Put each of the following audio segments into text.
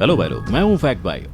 Hello भाई लोग, मैं हूँ फैक्ट भाई।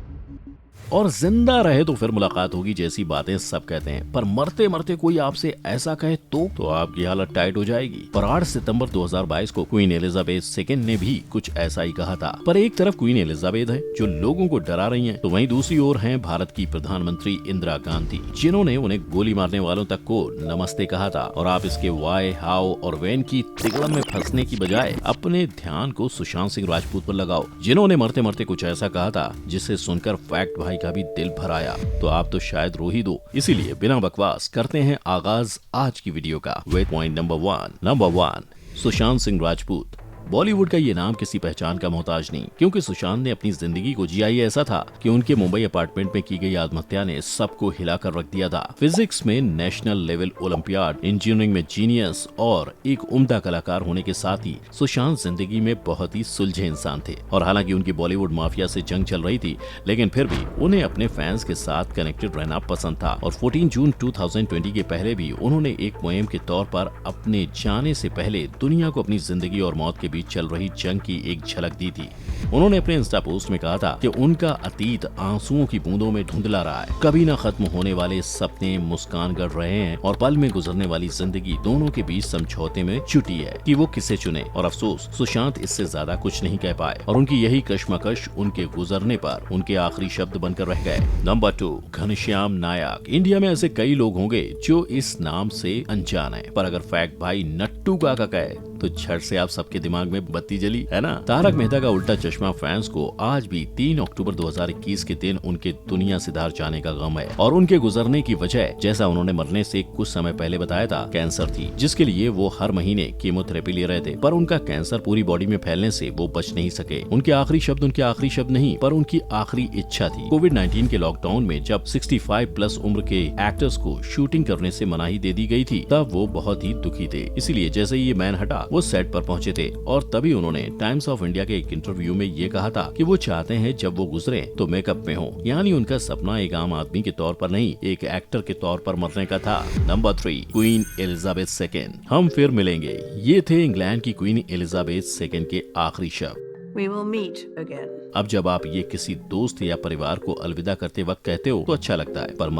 और जिंदा रहे तो फिर मुलाकात होगी जैसी बातें सब कहते हैं, पर मरते मरते कोई आपसे ऐसा कहे तो आपकी हालत टाइट हो जाएगी। पर 8 सितंबर 2022 को क्वीन एलिजाबेथ सेकंड ने भी कुछ ऐसा ही कहा था। पर एक तरफ क्वीन एलिजाबेथ है जो लोगों को डरा रही हैं, तो वहीं दूसरी ओर हैं भारत की प्रधानमंत्री इंदिरा गांधी, जिन्होंने उन्हें गोली मारने वालों तक को नमस्ते कहा था। और आप इसके वाई, हाउ और वैन की तिगड़म में फंसने की बजाय अपने ध्यान को सुशांत सिंह राजपूत पर लगाओ, जिन्होंने मरते मरते कुछ ऐसा कहा था जिसे सुनकर फैक्ट भाई का भी दिल भर आया। तो आप तो शायद रो ही दो। इसीलिए बिना बकवास करते हैं आगाज आज की वीडियो का। With point number one, Sushant Singh Rajput. Bollywood का ये नाम किसी पहचान का मोहताज नहीं, क्योंकि सुशांत ने अपनी जिंदगी को जिया ही ऐसा था कि उनके मुंबई अपार्टमेंट में की गई आत्महत्या ने सबको हिलाकर रख दिया था। फिजिक्स में नेशनल लेवल ओलंपियाड, इंजीनियरिंग में जीनियस और एक उम्दा कलाकार होने के साथ ही सुशांत जिंदगी में बहुत ही सुलझे इंसान थे। और हालांकि उनकी बॉलीवुड माफिया से जंग चल रही थी, लेकिन फिर भी उन्हें अपने फैंस के साथ कनेक्टेड रहना पसंद था। और 14 जून 2020 के पहले भी उन्होंने एक मुहिम के तौर पर अपने जाने से पहले दुनिया को अपनी जिंदगी और मौत के बीच चल रही जंग की एक झलक दी थी। उन्होंने अपने इंस्टा पोस्ट में कहा था कि उनका अतीत आंसुओं की बूंदों में धुंधला रहा है। कभी न खत्म होने वाले सपने मुस्कान गढ़ रहे हैं और पल में गुजरने वाली जिंदगी दोनों के बीच समझौते में जुटी है कि वो किसे चुने। और अफसोस, सुशांत इससे ज्यादा कुछ नहीं कह पाए और उनकी यही कश्मकश उनके गुजरने पर उनके आखिरी शब्द बनकर रह गए। नंबर 2, घनश्याम नायक। इंडिया में ऐसे कई लोग होंगे जो इस नाम से अनजान है, पर अगर फैक्ट भाई नट्टू काका कहे तो झट से आप सबके दिमाग में बत्ती जली है ना। तारक मेहता का उल्टा चश्मा फैंस को आज भी 3 अक्टूबर 2021 के दिन उनके दुनिया से धार जाने का गम है। और उनके गुजरने की वजह, जैसा उन्होंने मरने से कुछ समय पहले बताया था, कैंसर थी, जिसके लिए वो हर महीने कीमोथेरेपी ले रहे थे। पर उनका कैंसर पूरी बॉडी में फैलने से वो बच नहीं सके। उनके आखिरी शब्द नहीं, पर उनकी आखिरी इच्छा थी। कोविड-19 के लॉकडाउन में जब 65+ उम्र के एक्टर्स को शूटिंग करने से मनाही दे दी गई थी, तब वो बहुत ही दुखी थे। इसीलिए जैसे ही ये मैन हटा, वो सेट पर पहुंचे थे और तभी उन्होंने टाइम्स ऑफ इंडिया के एक इंटरव्यू में ये कहा था कि वो चाहते हैं जब वो गुजरे तो मेकअप में हो। यानी उनका सपना एक आम आदमी के तौर पर नहीं, एक एक्टर के तौर पर मरने का था। Number 3, queen Elizabeth second. हम फिर मिलेंगे, ये थे इंग्लैंड की क्वीन एलिजाबेथ सेकंड के आखिरी शब्द। We will meet again. अब जब आप ये किसी दोस्त या परिवार को अलविदा करते वक्त कहते हो तो अच्छा लगता है, पर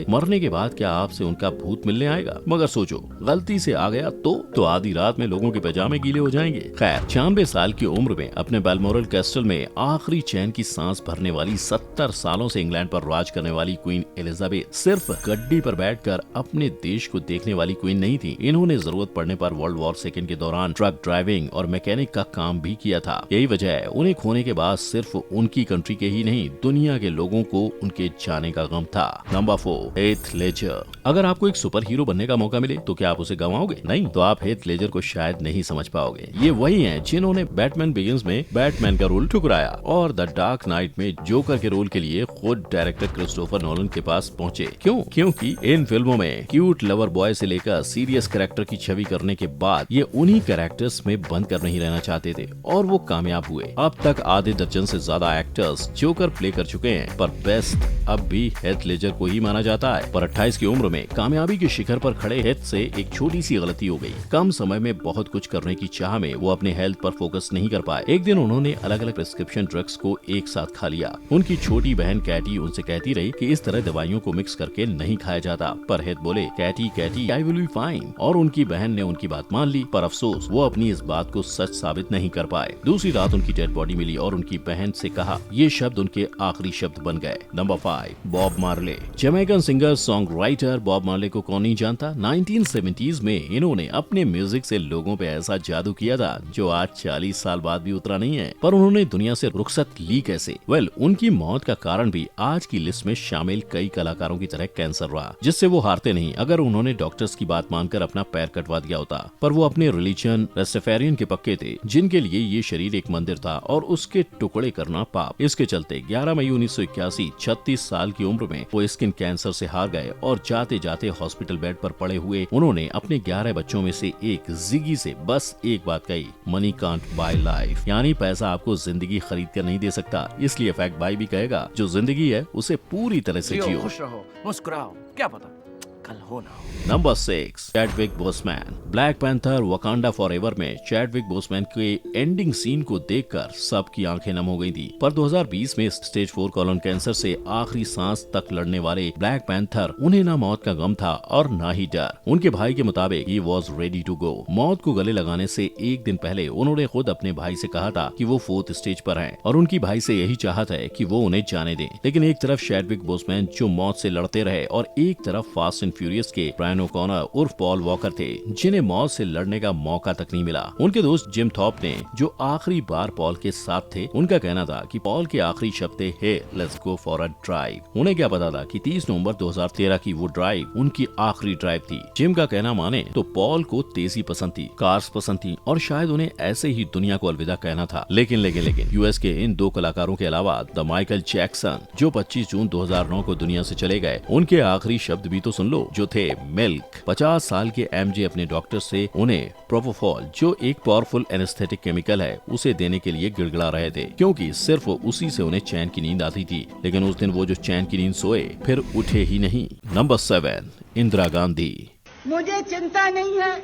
मरने के बाद क्या आपसे उनका भूत मिलने आएगा? मगर सोचो, गलती से आ गया तो आधी रात में लोगों के पैजामे गीले हो जाएंगे। खैर, 96 साल की उम्र में अपने बैलमोरल कैस्टल में आखिरी चैन की सांस भरने वाली 70 सालों से इंग्लैंड पर राज करने वाली क्वीन एलिजाबेथ सिर्फ गड्डी पर बैठकर अपने देश को देखने वाली क्वीन नहीं थी। इन्होंने जरूरत पड़ने पर वर्ल्ड वॉर सेकंड के दौरान ट्रक ड्राइविंग और मैकेनिक का काम भी किया था। यही वजह है उन्हें खोने के बाद सिर्फ उनकी कंट्री के ही नहीं, दुनिया के लोगों को उनके जाने का गम था। Number 4, Heath Ledger. अगर आपको एक सुपर हीरो बनने का मौका मिले तो क्या आप उसे गंवाओगे? नहीं, तो आप हेथ लेजर को शायद नहीं समझ पाओगे। ये वही हैं जिन्होंने बैटमैन बिगिंस में बैटमैन का रोल ठुकराया और द डार्क नाइट में जोकर के रोल के लिए खुद डायरेक्टर क्रिस्टोफर नोलन के पास पहुंचे। क्योंकि इन फिल्मों में क्यूट लवर बॉय से लेकर सीरियस कैरेक्टर की छवि करने के बाद ये उन्हीं कैरेक्टर्स में बंद कर नहीं रहना चाहते थे और वो कामयाब हुए। अब तक आधे दर्जन से ज्यादा एक्टर्स जोकर प्ले कर चुके हैं, पर बेस्ट अब भी हेथ लेजर को ही माना जाता है। पर 28 की उम्र में कामयाबी के शिखर पर खड़े हेथ से एक छोटी सी गलती हो गई। कम समय में बहुत कुछ करने की चाह में वो अपने हेल्थ पर फोकस नहीं कर पाए। एक दिन उन्होंने अलग अलग प्रिस्क्रिप्शन ड्रग्स को एक साथ खा लिया। उनकी छोटी बहन कैटी उनसे कहती रही कि इस तरह दवाइयों को मिक्स करके नहीं खाया जाता, पर हेथ बोले, Katie I will be fine. और उनकी बहन ने उनकी बात मान ली, पर अफसोस वो अपनी इस बात को सच साबित नहीं कर पाए। दूसरी रात उनकी डेड बॉडी मिली और उनकी बहन से कहा, ये शब्द उनके आखिरी शब्द बन गए। Number 5, Bob Marley. Jamaican singer songwriter Bob Marley को कौन नहीं जानता। 1970s में इन्होंने अपने म्यूजिक से लोगों पे ऐसा जादू किया था जो आज 40 साल बाद भी उतरा नहीं है। पर उन्होंने दुनिया से रुखसत ली कैसे? उनकी मौत का कारण भी आज की लिस्ट में शामिल कई कलाकारों की तरह कैंसर रहा, जिससे वो हारते नहीं। अगर उन्होंने डॉक्टर्स की बात मानकर अपना पैर कटवा दिया होता, पर वो अपने रिलीजन रेस्टेफेरियन के पक्के थे, जिनके लिए ये शरीर एक मंदिर था और उसके टुकड़े करना पाप। इसके चलते 11 मई 1981, 36 साल की उम्र में वो स्किन कैंसर से हार गए और जाते जाते हॉस्पिटल बेड पर पड़े हुए उन्होंने अपने 11 बच्चों में से एक जिगी से बस एक बात कही, मनी कांट बाय लाइफ। यानी पैसा आपको जिंदगी खरीद कर नहीं दे सकता। इसलिए फैक्ट भाई भी कहेगा, जो जिंदगी है उसे पूरी तरह से जियो। खुश रहो, मुस्कुराओ, क्या पता कल हो ना हो। Number 6, Chadwick Boseman. Black panther Wakanda forever में चैडविक बोसमैन के एंडिंग सीन को देखकर सबकी आंखें नम हो गई थी। पर 2020 में स्टेज 4 कोलन कैंसर से आखिरी सांस तक लड़ने वाले ब्लैक पैंथर उन्हें ना मौत का गम था और ना ही डर। उनके भाई के मुताबिक he was ready to go. मौत को गले लगाने से एक दिन पहले उन्होंने खुद अपने भाई से कहा था कि वो 4th स्टेज पर हैं और उनकी भाई से यही चाहत है कि वो उन्हें जाने दें। लेकिन एक तरफ चैडविक बोसमैन जो मौत से लड़ते रहे और एक तरफ फास्ट एंड फ्यूरियस के ब्रायन ओकॉनर उर्फ पॉल वॉकर थे, जिन्हें मौत से लड़ने का मौका तक नहीं मिला। उनके दोस्त जिम थॉप ने, जो आखिरी बार पॉल के साथ थे, उनका कहना था कि पॉल के आखिरी शब्द थे, hey let's go for a drive. उन्हें क्या पता था कि 30 नवंबर 2013 की वो ड्राइव उनकी आखिरी ड्राइव थी। जिम का कहना माने तो पॉल को तेजी पसंद थी, कार्स पसंद थी और शायद उन्हें ऐसे ही दुनिया को अलविदा कहना था। लेकिन यूएस के इन 2 कलाकारों के अलावा द माइकल जैक्सन, जो 25 जून 2009 को दुनिया से चले गए, उनके आखिरी शब्द भी तो सुन लो, जो थे मिल्क। 50 साल के एमजे अपने डॉक्टर से उन्हें प्रोपोफॉल, जो एक पावरफुल एनेस्थेटिक केमिकल है, उसे देने के लिए गिड़गिड़ा रहे थे, क्योंकि सिर्फ उसी से उन्हें चैन की नींद आती थी। लेकिन उस दिन वो जो चैन की नींद सोए, फिर उठे ही नहीं। नंबर 7, इंदिरा गांधी। मुझे चिंता नहीं है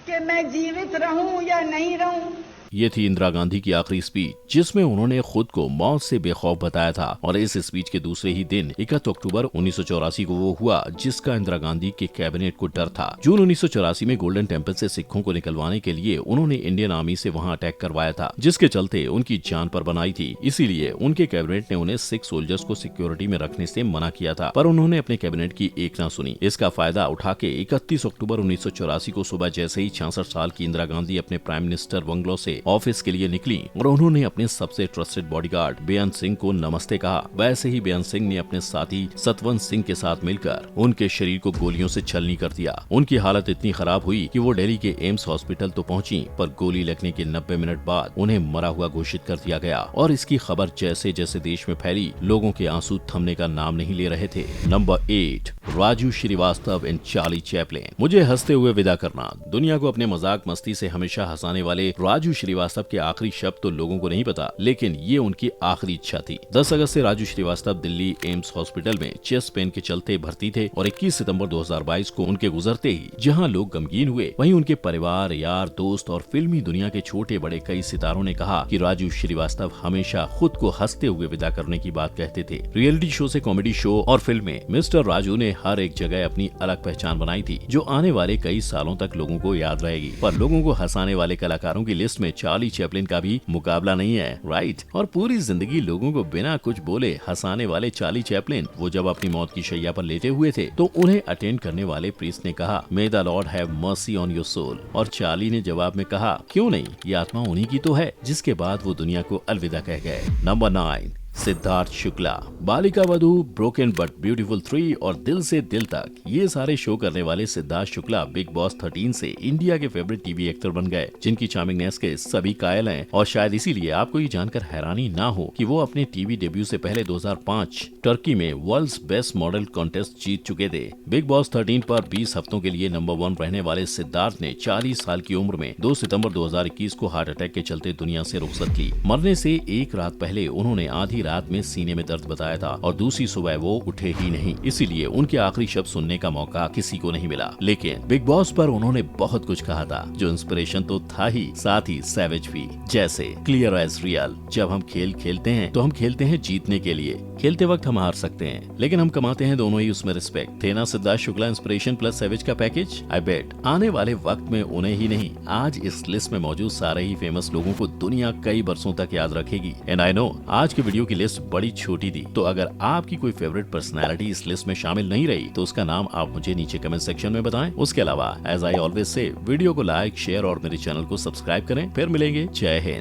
कि मैं जीवित रहूं या नहीं रहूं। ये थी इंदिरा गांधी की आखिरी स्पीच, जिसमें उन्होंने खुद को मौत से बेखौफ बताया था। और इस स्पीच के दूसरे ही दिन 31 अक्टूबर 1984 को वो हुआ जिसका इंदिरा गांधी के कैबिनेट को डर था। जून 1984 में गोल्डन टेम्पल से सिखों को निकलवाने के लिए उन्होंने इंडियन आर्मी से वहां अटैक करवाया था, जिसके चलते उनकी जान पर बनाई थी। इसीलिए उनके कैबिनेट ने उन्हें सिख सोल्जर्स को सिक्योरिटी में रखने से मना किया था, पर उन्होंने अपने कैबिनेट की एक न सुनी। इसका फायदा उठा के 31 अक्टूबर 1984 को सुबह जैसे ही 66 साल की इंदिरा गांधी अपने प्राइम मिनिस्टर बंगलो से ऑफिस के लिए निकली और उन्होंने अपने सबसे ट्रस्टेड बॉडीगार्ड बेअंत सिंह को नमस्ते कहा, वैसे ही बेअंत सिंह ने अपने साथी सतवंत सिंह के साथ मिलकर उनके शरीर को गोलियों से छलनी कर दिया। उनकी हालत इतनी खराब हुई कि वो दिल्ली के एम्स हॉस्पिटल तो पहुंची, पर गोली लगने के 90 मिनट बाद उन्हें मरा हुआ घोषित कर दिया गया। और इसकी खबर जैसे जैसे देश में फैली, लोगों के आंसू थमने का नाम नहीं ले रहे थे। Number 8, Raju Srivastava and Charlie Chaplin. मुझे हंसते हुए विदा करना। दुनिया को अपने मजाक मस्ती से हमेशा हंसाने वाले राजू श्रीवास्तव के आखिरी शब्द तो लोगों को नहीं पता, लेकिन ये उनकी आखिरी इच्छा थी। 10 अगस्त से राजू श्रीवास्तव दिल्ली एम्स हॉस्पिटल में चेस्ट पेन के चलते भर्ती थे और 21 सितंबर 2022 को उनके गुजरते ही जहां लोग गमगीन हुए, वहीं उनके परिवार, यार, दोस्त और फिल्मी दुनिया के छोटे बड़े कई सितारों ने कहा कि राजू श्रीवास्तव हमेशा खुद को हंसते हुए विदा करने की बात कहते थे। रियलिटी शो से कॉमेडी शो और फिल्में, मिस्टर राजू ने हर एक जगह अपनी अलग पहचान बनाई थी, जो आने वाले कई सालों तक लोगों को याद रहेगी। पर लोगों को हंसाने वाले कलाकारों की लिस्ट में चार्ली चैपलिन का भी मुकाबला नहीं है, राइट। और पूरी जिंदगी लोगों को बिना कुछ बोले हंसाने वाले चार्ली चैपलिन, वो जब अपनी मौत की शैया पर लेटे हुए थे तो उन्हें अटेंड करने वाले प्रीस्ट ने कहा, may the Lord have mercy on your soul. और चार्ली ने जवाब में कहा, क्यों नहीं, ये आत्मा उन्हीं की तो है। जिसके बाद वो दुनिया को अलविदा कह गए। Number 9, Siddharth Shukla. Balika Vadhu, broken but beautiful 3 और दिल से दिल तक, ये सारे शो करने वाले सिद्धार्थ शुक्ला बिग बॉस 13 से इंडिया के फेवरेट टीवी एक्टर बन गए, जिनकी चार्मिंगनेस के सभी कायल हैं। और शायद इसीलिए आपको ये जानकर हैरानी ना हो कि वो अपने टीवी डेब्यू से पहले 2005 टर्की में वर्ल्ड्स बेस्ट मॉडल कॉन्टेस्ट जीत चुके थे। बिग बॉस 13 पर 20 हफ्तों के लिए नंबर 1 रहने वाले सिद्धार्थ ने 40 साल की उम्र में 2 सितंबर 2021 को हार्ट अटैक के चलते दुनिया से रुखसत की। मरने से एक रात पहले उन्होंने आधी रात में सीने में दर्द बताया था और दूसरी सुबह वो उठे ही नहीं। इसीलिए उनके आखिरी शब्द सुनने का मौका किसी को नहीं मिला। लेकिन बिग बॉस पर उन्होंने बहुत कुछ कहा था, जो इंस्पिरेशन तो था ही, साथ ही सैवेज भी। जैसे क्लियर एज रियल, जब हम खेल खेलते हैं तो हम खेलते हैं जीतने के लिए। खेलते वक्त हम हार सकते हैं, लेकिन हम कमाते हैं दोनों ही उसमें रिस्पेक्ट। थे ना Siddharth Shukla inspiration plus savage का पैकेज। आई बेट आने वाले वक्त में उन्हें ही नहीं, आज इस लिस्ट में मौजूद सारे ही फेमस लोगों को दुनिया कई बरसों तक याद रखेगी। एंड आई नो आज की वीडियो की लिस्ट बड़ी छोटी थी, तो अगर आपकी कोई फेवरेट पर्सनैलिटी इस लिस्ट में शामिल नहीं रही तो उसका नाम आप मुझे नीचे कमेंट सेक्शन में बताएं। उसके अलावा as I always say, video को लाइक, शेयर और मेरे चैनल को सब्सक्राइब करें। फिर मिलेंगे। जय हिंद।